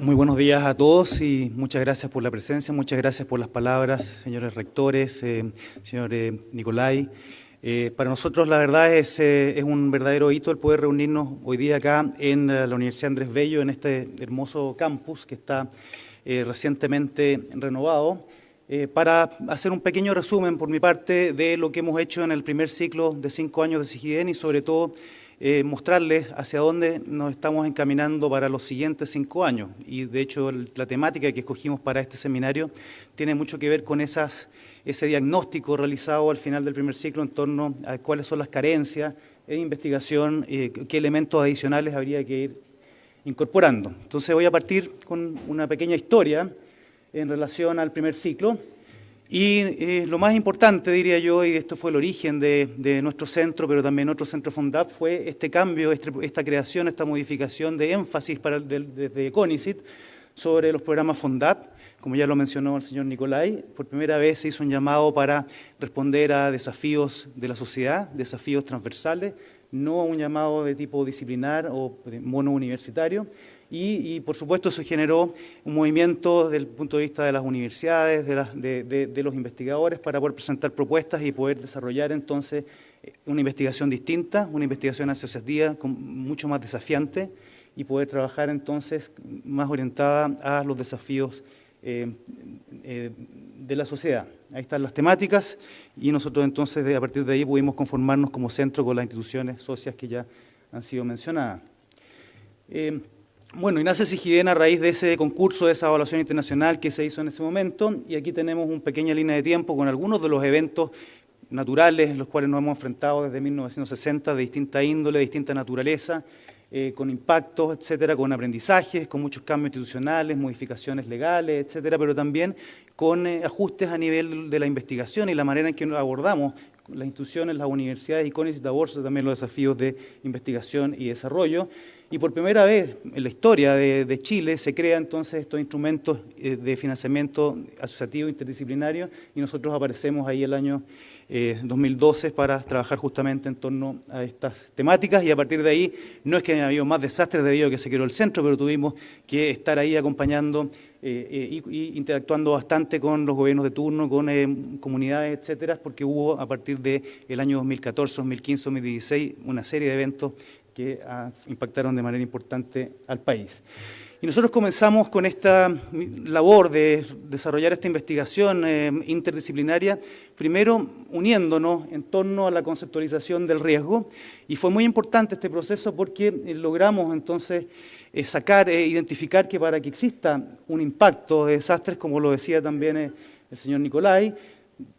Muy buenos días a todos y muchas gracias por la presencia, muchas gracias por las palabras, señores rectores, señor Nicolai. Para nosotros la verdad es un verdadero hito el poder reunirnos hoy día acá en la Universidad Andrés Bello, en este hermoso campus que está recientemente renovado, para hacer un pequeño resumen por mi parte de lo que hemos hecho en el primer ciclo de 5 años de SIGIDEN y sobre todo mostrarles hacia dónde nos estamos encaminando para los siguientes 5 años. Y de hecho la temática que escogimos para este seminario tiene mucho que ver con ese diagnóstico realizado al final del primer ciclo en torno a cuáles son las carencias en investigación, qué elementos adicionales habría que ir incorporando. Entonces voy a partir con una pequeña historia en relación al primer ciclo. Y lo más importante, diría yo, y esto fue el origen de nuestro centro, pero también otro centro FONDAP, fue este cambio, esta creación, esta modificación de énfasis desde CONICYT sobre los programas FONDAP. Como ya lo mencionó el señor Nicolai, por primera vez se hizo un llamado para responder a desafíos de la sociedad, desafíos transversales, no un llamado de tipo disciplinar o monouniversitario. Y por supuesto eso generó un movimiento desde el punto de vista de las universidades, de los investigadores, para poder presentar propuestas y poder desarrollar entonces una investigación distinta, una investigación asociativa mucho más desafiante y poder trabajar entonces más orientada a los desafíos de la sociedad. Ahí están las temáticas y nosotros entonces a partir de ahí pudimos conformarnos como centro con las instituciones socias que ya han sido mencionadas. Bueno, y nace SIGIDEN a raíz de ese concurso, de esa evaluación internacional que se hizo en ese momento, y aquí tenemos una pequeña línea de tiempo con algunos de los eventos naturales en los cuales nos hemos enfrentado desde 1960, de distinta índole, de distinta naturaleza, con impactos, etcétera, con aprendizajes, con muchos cambios institucionales, modificaciones legales, etcétera, pero también con ajustes a nivel de la investigación y la manera en que abordamos las instituciones, las universidades y CONICYT aborda también los desafíos de investigación y desarrollo. Y por primera vez en la historia de Chile se crean entonces estos instrumentos de financiamiento asociativo interdisciplinario y nosotros aparecemos ahí el año 2012 para trabajar justamente en torno a estas temáticas y a partir de ahí no es que haya habido más desastres debido a que se creó el centro, pero tuvimos que estar ahí acompañando y interactuando bastante con los gobiernos de turno, con comunidades, etcétera, porque hubo a partir del año 2014, 2015, 2016 una serie de eventos que impactaron de manera importante al país. Y nosotros comenzamos con esta labor de desarrollar esta investigación interdisciplinaria, primero uniéndonos en torno a la conceptualización del riesgo, y fue muy importante este proceso porque logramos entonces identificar que para que exista un impacto de desastres, como lo decía también el señor Nicolai,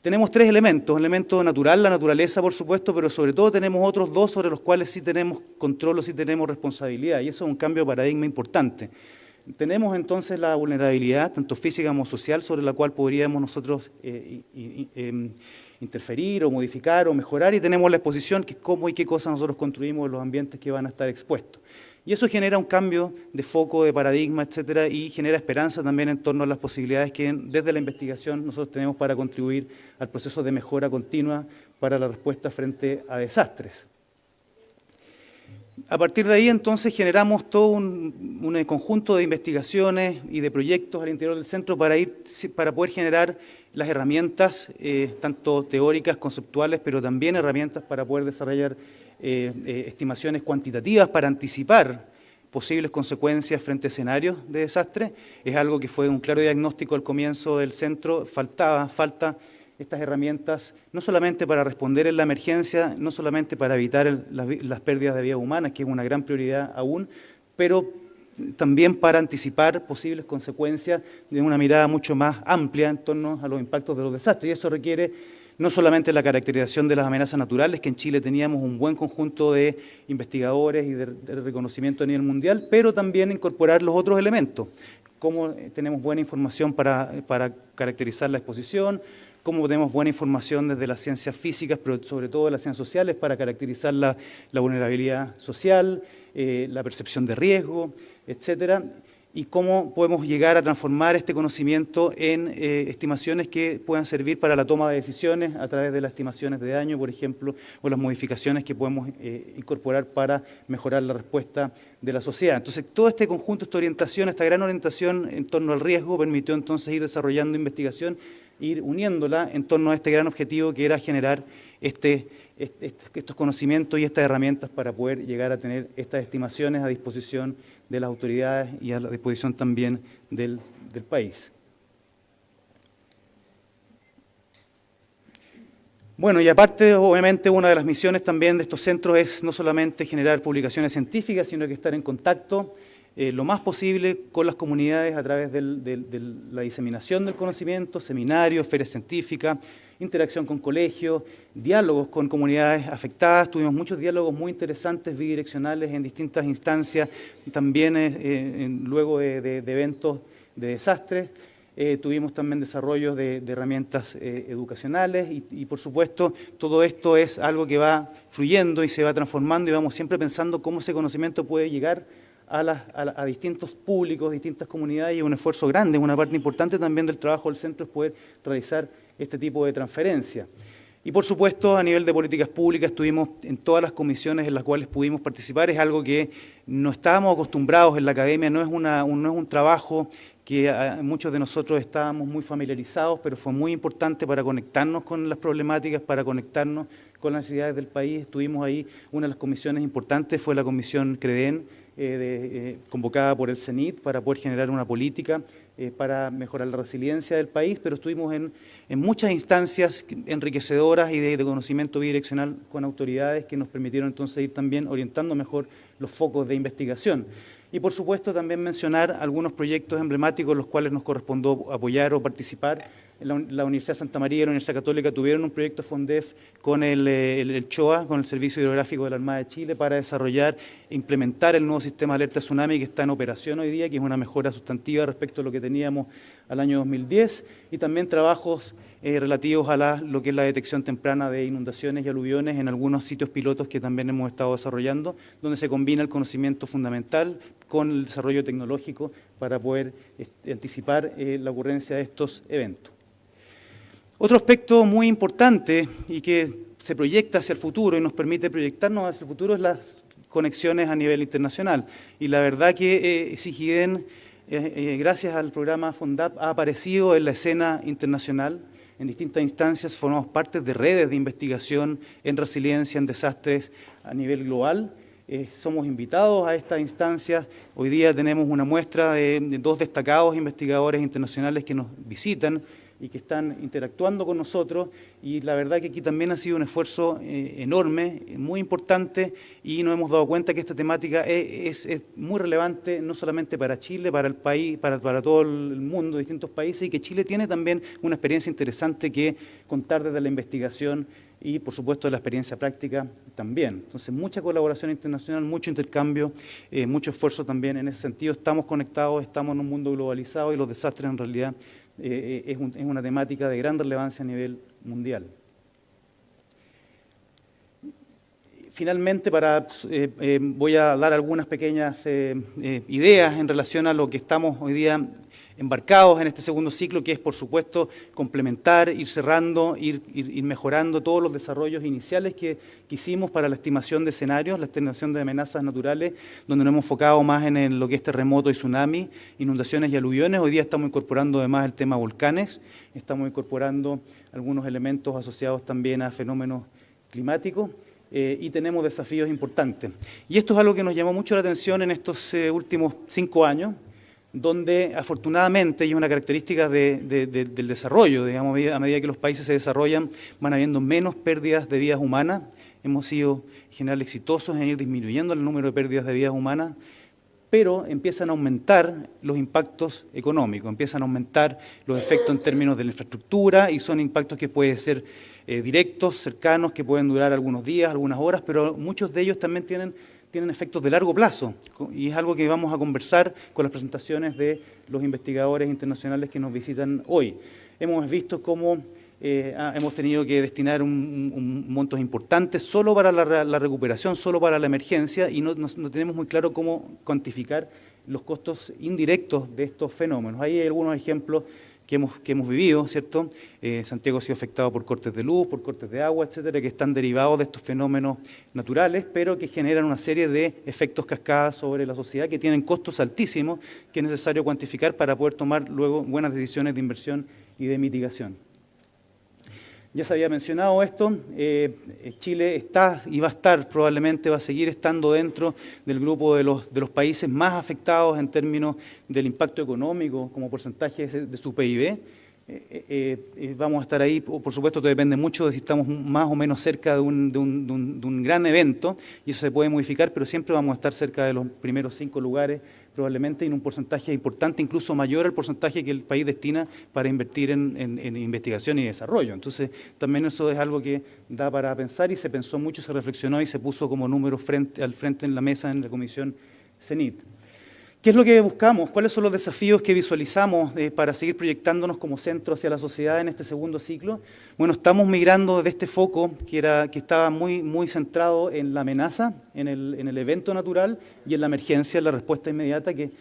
tenemos 3 elementos, el elemento natural, la naturaleza por supuesto, pero sobre todo tenemos otros 2 sobre los cuales sí tenemos control o sí tenemos responsabilidad, y eso es un cambio de paradigma importante. Tenemos entonces la vulnerabilidad, tanto física como social, sobre la cual podríamos nosotros interferir o modificar o mejorar, y tenemos la exposición, que es cómo y qué cosas nosotros construimos en los ambientes que van a estar expuestos. Y eso genera un cambio de foco, de paradigma, etcétera, y genera esperanza también en torno a las posibilidades que desde la investigación nosotros tenemos para contribuir al proceso de mejora continua para la respuesta frente a desastres. A partir de ahí entonces generamos todo un conjunto de investigaciones y de proyectos al interior del centro para poder generar las herramientas, tanto teóricas, conceptuales, pero también herramientas para poder desarrollar estimaciones cuantitativas para anticipar posibles consecuencias frente a escenarios de desastre. Es algo que fue un claro diagnóstico al comienzo del centro, falta estas herramientas no solamente para responder en la emergencia, no solamente para evitar las pérdidas de vidas humanas, que es una gran prioridad aún, pero también para anticipar posibles consecuencias de una mirada mucho más amplia en torno a los impactos de los desastres. Y eso requiere no solamente la caracterización de las amenazas naturales, que en Chile teníamos un buen conjunto de investigadores y de reconocimiento a nivel mundial, pero también incorporar los otros elementos, cómo tenemos buena información para caracterizar la exposición, cómo tenemos buena información desde las ciencias físicas, pero sobre todo de las ciencias sociales, para caracterizar la vulnerabilidad social, la percepción de riesgo, etcétera. y cómo podemos llegar a transformar este conocimiento en estimaciones que puedan servir para la toma de decisiones a través de las estimaciones de daño, por ejemplo, o las modificaciones que podemos incorporar para mejorar la respuesta de la sociedad. Entonces, todo este conjunto, esta orientación, esta gran orientación en torno al riesgo permitió entonces ir desarrollando investigación, ir uniéndola en torno a este gran objetivo que era generar estos conocimientos y estas herramientas para poder llegar a tener estas estimaciones a disposición de las autoridades y a la disposición también del país. Bueno, y aparte, obviamente, una de las misiones también de estos centros es no solamente generar publicaciones científicas, sino que estar en contacto lo más posible con las comunidades a través de la diseminación del conocimiento, seminarios, ferias científicas, interacción con colegios, diálogos con comunidades afectadas. Tuvimos muchos diálogos muy interesantes, bidireccionales en distintas instancias, también luego de eventos de desastres. Tuvimos también desarrollos de herramientas educacionales y, por supuesto, todo esto es algo que va fluyendo y se va transformando y vamos siempre pensando cómo ese conocimiento puede llegar a distintos públicos, distintas comunidades, y un esfuerzo grande, una parte importante también del trabajo del centro es poder realizar este tipo de transferencia. Y por supuesto, a nivel de políticas públicas, estuvimos en todas las comisiones en las cuales pudimos participar. Es algo que no estábamos acostumbrados en la academia, no es un trabajo que muchos de nosotros estábamos muy familiarizados, pero fue muy importante para conectarnos con las problemáticas, para conectarnos con las necesidades del país. Estuvimos ahí, una de las comisiones importantes fue la comisión CREDEN, convocada por el CENIT para poder generar una política para mejorar la resiliencia del país, pero estuvimos en muchas instancias enriquecedoras y de conocimiento bidireccional con autoridades que nos permitieron entonces ir también orientando mejor los focos de investigación. Y por supuesto también mencionar algunos proyectos emblemáticos los cuales nos correspondió apoyar o participar. La Universidad de Santa María y la Universidad Católica tuvieron un proyecto FONDEF con el CHOA, con el Servicio Hidrográfico de la Armada de Chile, para desarrollar e implementar el nuevo sistema de alerta tsunami que está en operación hoy día, que es una mejora sustantiva respecto a lo que teníamos al año 2010, y también trabajos relativos a lo que es la detección temprana de inundaciones y aluviones en algunos sitios pilotos que también hemos estado desarrollando, donde se combina el conocimiento fundamental con el desarrollo tecnológico para poder anticipar la ocurrencia de estos eventos. Otro aspecto muy importante y que se proyecta hacia el futuro y nos permite proyectarnos hacia el futuro es las conexiones a nivel internacional. Y la verdad que SIGIDEN, gracias al programa FONDAP, ha aparecido en la escena internacional. En distintas instancias formamos parte de redes de investigación en resiliencia, en desastres a nivel global. Somos invitados a estas instancias. Hoy día tenemos una muestra de 2 destacados investigadores internacionales que nos visitan y que están interactuando con nosotros, y la verdad que aquí también ha sido un esfuerzo enorme, muy importante, y nos hemos dado cuenta que esta temática es muy relevante no solamente para Chile, para el país, para todo el mundo, distintos países, y que Chile tiene también una experiencia interesante que contar desde la investigación y, por supuesto, de la experiencia práctica también. Entonces, mucha colaboración internacional, mucho intercambio, mucho esfuerzo también en ese sentido. Estamos conectados, estamos en un mundo globalizado y los desastres en realidad es una temática de gran relevancia a nivel mundial. Finalmente, voy a dar algunas pequeñas ideas en relación a lo que estamos hoy día embarcados en este segundo ciclo, que es, por supuesto, complementar, ir cerrando, ir mejorando todos los desarrollos iniciales que hicimos para la estimación de escenarios, la estimación de amenazas naturales, donde nos hemos enfocado más en lo que es terremoto y tsunami, inundaciones y aluviones. Hoy día estamos incorporando además el tema volcanes, estamos incorporando algunos elementos asociados también a fenómenos climáticos. Y tenemos desafíos importantes. Y esto es algo que nos llamó mucho la atención en estos últimos 5 años, donde afortunadamente, y es una característica del desarrollo, digamos, a medida que los países se desarrollan, van habiendo menos pérdidas de vidas humanas. Hemos sido en general exitosos en ir disminuyendo el número de pérdidas de vidas humanas, pero empiezan a aumentar los impactos económicos, empiezan a aumentar los efectos en términos de la infraestructura, y son impactos que pueden ser directos, cercanos, que pueden durar algunos días, algunas horas, pero muchos de ellos también tienen efectos de largo plazo, y es algo que vamos a conversar con las presentaciones de los investigadores internacionales que nos visitan hoy. Hemos visto cómo hemos tenido que destinar un montos importantes solo para la recuperación, solo para la emergencia, y no tenemos muy claro cómo cuantificar los costos indirectos de estos fenómenos. Ahí hay algunos ejemplos que hemos vivido, ¿cierto? Santiago ha sido afectado por cortes de luz, por cortes de agua, etcétera, que están derivados de estos fenómenos naturales, pero que generan una serie de efectos cascadas sobre la sociedad que tienen costos altísimos que es necesario cuantificar para poder tomar luego buenas decisiones de inversión y de mitigación. Ya se había mencionado esto, Chile está y va a estar, probablemente va a seguir estando dentro del grupo de los países más afectados en términos del impacto económico como porcentaje de su PIB. Vamos a estar ahí, por supuesto, todo depende mucho de si estamos más o menos cerca de un gran evento, y eso se puede modificar, pero siempre vamos a estar cerca de los primeros 5 lugares, probablemente en un porcentaje importante, incluso mayor al porcentaje que el país destina para invertir en investigación y desarrollo. Entonces, también eso es algo que da para pensar, y se pensó mucho, se reflexionó y se puso como número al frente en la mesa en la Comisión CENIT. ¿Qué es lo que buscamos? ¿Cuáles son los desafíos que visualizamos para seguir proyectándonos como centro hacia la sociedad en este segundo ciclo? Bueno, estamos migrando de este foco que estaba muy centrado en la amenaza, en el evento natural y en la emergencia, en la respuesta inmediata, que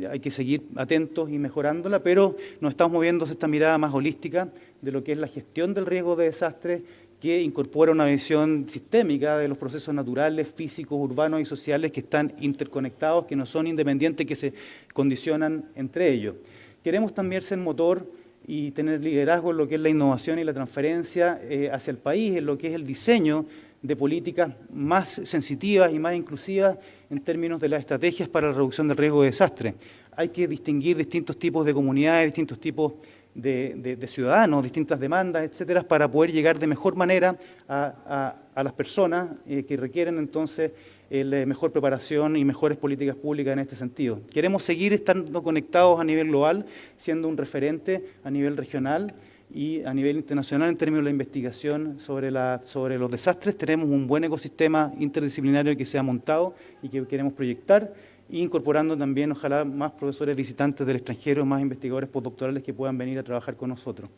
hay que seguir atentos y mejorándola, pero nos estamos moviendo hacia esta mirada más holística de lo que es la gestión del riesgo de desastre, que incorpora una visión sistémica de los procesos naturales, físicos, urbanos y sociales que están interconectados, que no son independientes, que se condicionan entre ellos. Queremos también ser motor y tener liderazgo en lo que es la innovación y la transferencia hacia el país, en lo que es el diseño de políticas más sensitivas y más inclusivas en términos de las estrategias para la reducción del riesgo de desastre. Hay que distinguir distintos tipos de comunidades, distintos tipos de ciudadanos, distintas demandas, etcétera, para poder llegar de mejor manera a las personas que requieren entonces mejor preparación y mejores políticas públicas en este sentido. Queremos seguir estando conectados a nivel global, siendo un referente a nivel regional y a nivel internacional en términos de la investigación sobre los desastres. Tenemos un buen ecosistema interdisciplinario que se ha montado y que queremos proyectar, incorporando también, ojalá, más profesores visitantes del extranjero, más investigadores postdoctorales que puedan venir a trabajar con nosotros.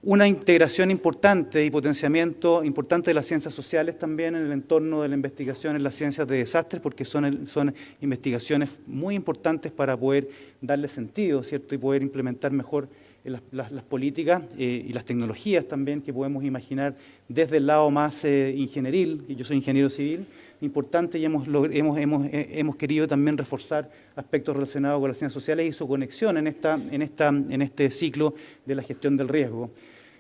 Una integración importante y potenciamiento importante de las ciencias sociales también en el entorno de la investigación en las ciencias de desastres, porque son investigaciones muy importantes para poder darle sentido, ¿cierto?, y poder implementar mejor las políticas y las tecnologías también que podemos imaginar desde el lado más ingenieril, y yo soy ingeniero civil, importante, y hemos querido también reforzar aspectos relacionados con las ciencias sociales y su conexión en este ciclo de la gestión del riesgo.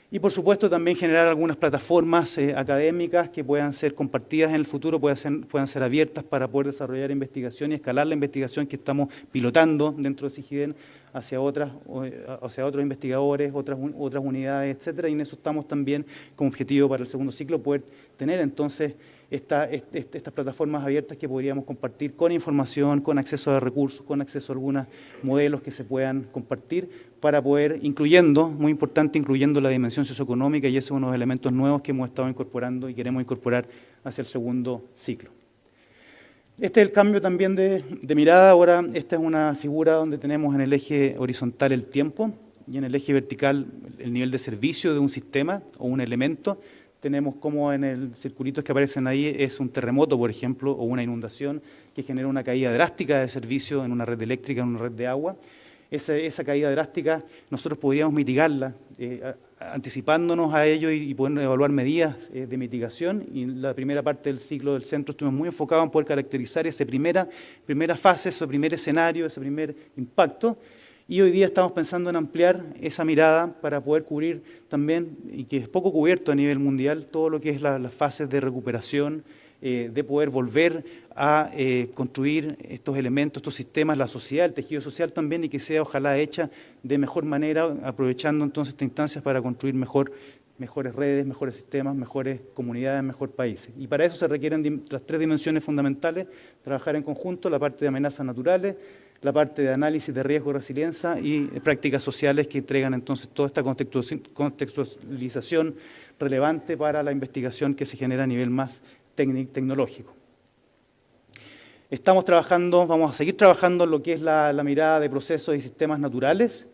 Y por supuesto también generar algunas plataformas académicas que puedan ser compartidas en el futuro, puedan ser abiertas para poder desarrollar investigación y escalar la investigación que estamos pilotando dentro de CIGIDEN hacia otros investigadores, otras unidades, etcétera, y en eso estamos también como objetivo para el segundo ciclo, poder tener entonces estas plataformas abiertas que podríamos compartir con información, con acceso a recursos, con acceso a algunos modelos que se puedan compartir para poder, muy importante, incluyendo la dimensión socioeconómica, y ese es uno de los elementos nuevos que hemos estado incorporando y queremos incorporar hacia el segundo ciclo. Este es el cambio también de mirada. Ahora esta es una figura donde tenemos en el eje horizontal el tiempo y en el eje vertical el nivel de servicio de un sistema o un elemento. Tenemos como en el circulitos que aparecen ahí es un terremoto, por ejemplo, o una inundación que genera una caída drástica de servicio en una red eléctrica, en una red de agua. Esa caída drástica nosotros podríamos mitigarla anticipándonos a ello y poder evaluar medidas de mitigación. Y en la primera parte del ciclo del centro estuvimos muy enfocados en poder caracterizar esa primera fase, ese primer escenario, ese primer impacto. Y hoy día estamos pensando en ampliar esa mirada para poder cubrir también, y que es poco cubierto a nivel mundial, todo lo que es las fases de recuperación, de poder volver a construir estos elementos, estos sistemas, la sociedad, el tejido social también, y que sea ojalá hecha de mejor manera, aprovechando entonces estas instancias para construir mejores redes, mejores sistemas, mejores comunidades, mejores países. Y para eso se requieren las 3 dimensiones fundamentales: trabajar en conjunto, la parte de amenazas naturales, la parte de análisis de riesgo y resiliencia, y prácticas sociales que entregan entonces toda esta contextualización relevante para la investigación que se genera a nivel más tecnológico. Estamos trabajando, vamos a seguir trabajando en lo que es la mirada de procesos y sistemas naturales.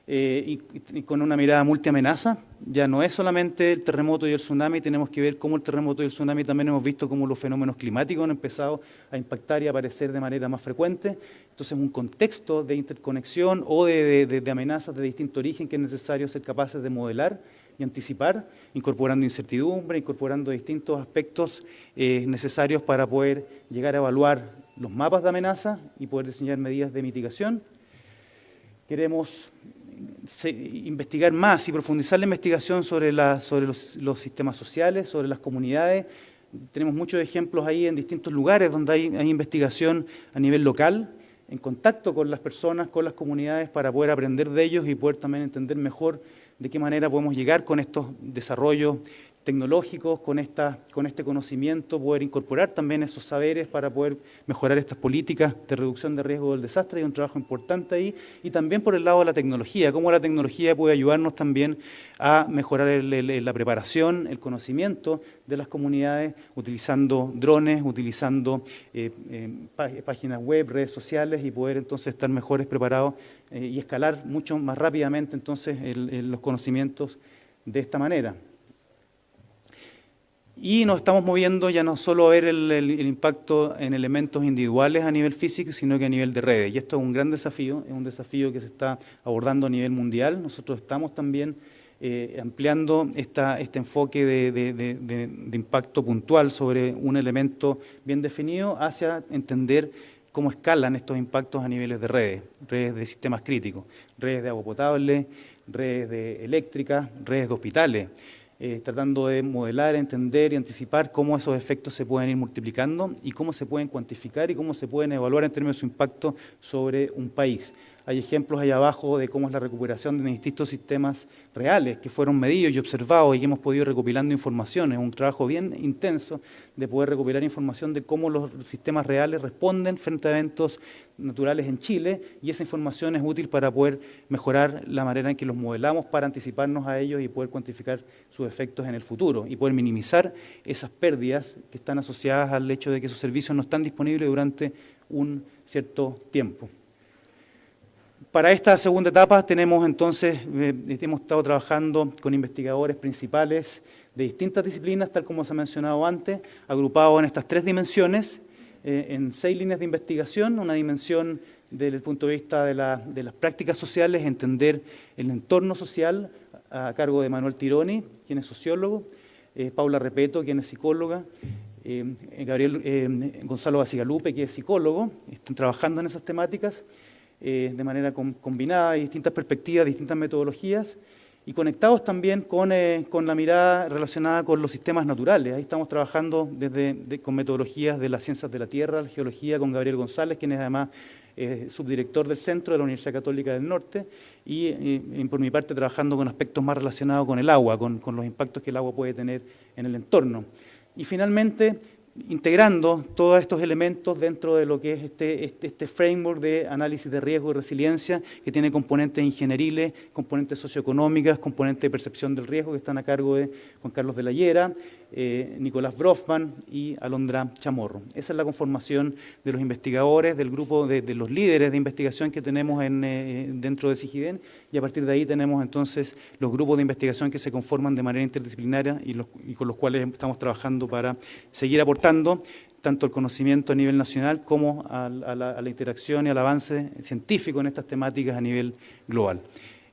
y con una mirada multiamenaza. Ya no es solamente el terremoto y el tsunami, tenemos que ver cómo el terremoto y el tsunami también hemos visto cómo los fenómenos climáticos han empezado a impactar y a aparecer de manera más frecuente. Entonces, un contexto de interconexión o de amenazas de distinto origen que es necesario ser capaces de modelar y anticipar, incorporando incertidumbre, incorporando distintos aspectos necesarios para poder llegar a evaluar los mapas de amenaza y poder diseñar medidas de mitigación. Queremos investigar más y profundizar la investigación sobre los sistemas sociales, sobre las comunidades. Tenemos muchos ejemplos ahí en distintos lugares donde hay investigación a nivel local, en contacto con las personas, con las comunidades, para poder aprender de ellos y poder también entender mejor de qué manera podemos llegar con estos desarrollos tecnológicos, con este conocimiento, poder incorporar también esos saberes para poder mejorar estas políticas de reducción de riesgo del desastre. Hay un trabajo importante ahí, y también por el lado de la tecnología, cómo la tecnología puede ayudarnos también a mejorar la preparación, el conocimiento de las comunidades, utilizando drones, utilizando páginas web, redes sociales, y poder entonces estar mejores preparados y escalar mucho más rápidamente entonces los conocimientos de esta manera. Y nos estamos moviendo ya no solo a ver el impacto en elementos individuales a nivel físico, sino que a nivel de redes. Y esto es un gran desafío, es un desafío que se está abordando a nivel mundial. Nosotros estamos también ampliando este enfoque de impacto puntual sobre un elemento bien definido hacia entender cómo escalan estos impactos a niveles de redes de sistemas críticos, redes de agua potable, redes eléctricas, redes de hospitales. Tratando de modelar, entender y anticipar cómo esos efectos se pueden ir multiplicando y cómo se pueden cuantificar y cómo se pueden evaluar en términos de su impacto sobre un país. Hay ejemplos ahí abajo de cómo es la recuperación de distintos sistemas reales que fueron medidos y observados y que hemos podido ir recopilando información. Es un trabajo bien intenso de poder recopilar información de cómo los sistemas reales responden frente a eventos naturales en Chile, y esa información es útil para poder mejorar la manera en que los modelamos para anticiparnos a ellos y poder cuantificar sus efectos en el futuro y poder minimizar esas pérdidas que están asociadas al hecho de que esos servicios no están disponibles durante un cierto tiempo. Para esta segunda etapa tenemos entonces, hemos estado trabajando con investigadores principales de distintas disciplinas, tal como se ha mencionado antes, agrupados en estas 3 dimensiones, en 6 líneas de investigación. Una dimensión desde el punto de vista de las prácticas sociales, entender el entorno social, a cargo de Manuel Tironi, quien es sociólogo, Paula Repeto, quien es psicóloga, Gonzalo Basigalupe, que es psicólogo. Están trabajando en esas temáticas de manera combinada, distintas perspectivas, distintas metodologías, y conectados también con la mirada relacionada con los sistemas naturales. Ahí estamos trabajando con metodologías de las ciencias de la tierra, la geología, con Gabriel González, quien es además subdirector del centro de la Universidad Católica del Norte, y por mi parte trabajando con aspectos más relacionados con el agua, con los impactos que el agua puede tener en el entorno. Y finalmente, integrando todos estos elementos dentro de lo que es este framework de análisis de riesgo y resiliencia, que tiene componentes ingenieriles, componentes socioeconómicas, componentes de percepción del riesgo, que están a cargo de Juan Carlos de la Hiera, Nicolás Brofman y Alondra Chamorro. Esa es la conformación de los investigadores, del grupo de los líderes de investigación que tenemos dentro de SIGIDEN, y a partir de ahí tenemos entonces los grupos de investigación que se conforman de manera interdisciplinaria y con los cuales estamos trabajando para seguir aportando tanto el conocimiento a nivel nacional como a la interacción y al avance científico en estas temáticas a nivel global.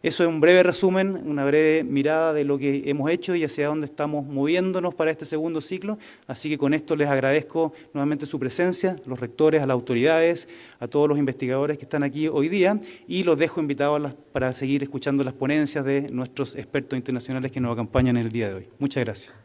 Eso es un breve resumen, una breve mirada de lo que hemos hecho y hacia dónde estamos moviéndonos para este segundo ciclo. Así que con esto les agradezco nuevamente su presencia, a los rectores, a las autoridades, a todos los investigadores que están aquí hoy día, y los dejo invitados para seguir escuchando las ponencias de nuestros expertos internacionales que nos acompañan en el día de hoy. Muchas gracias.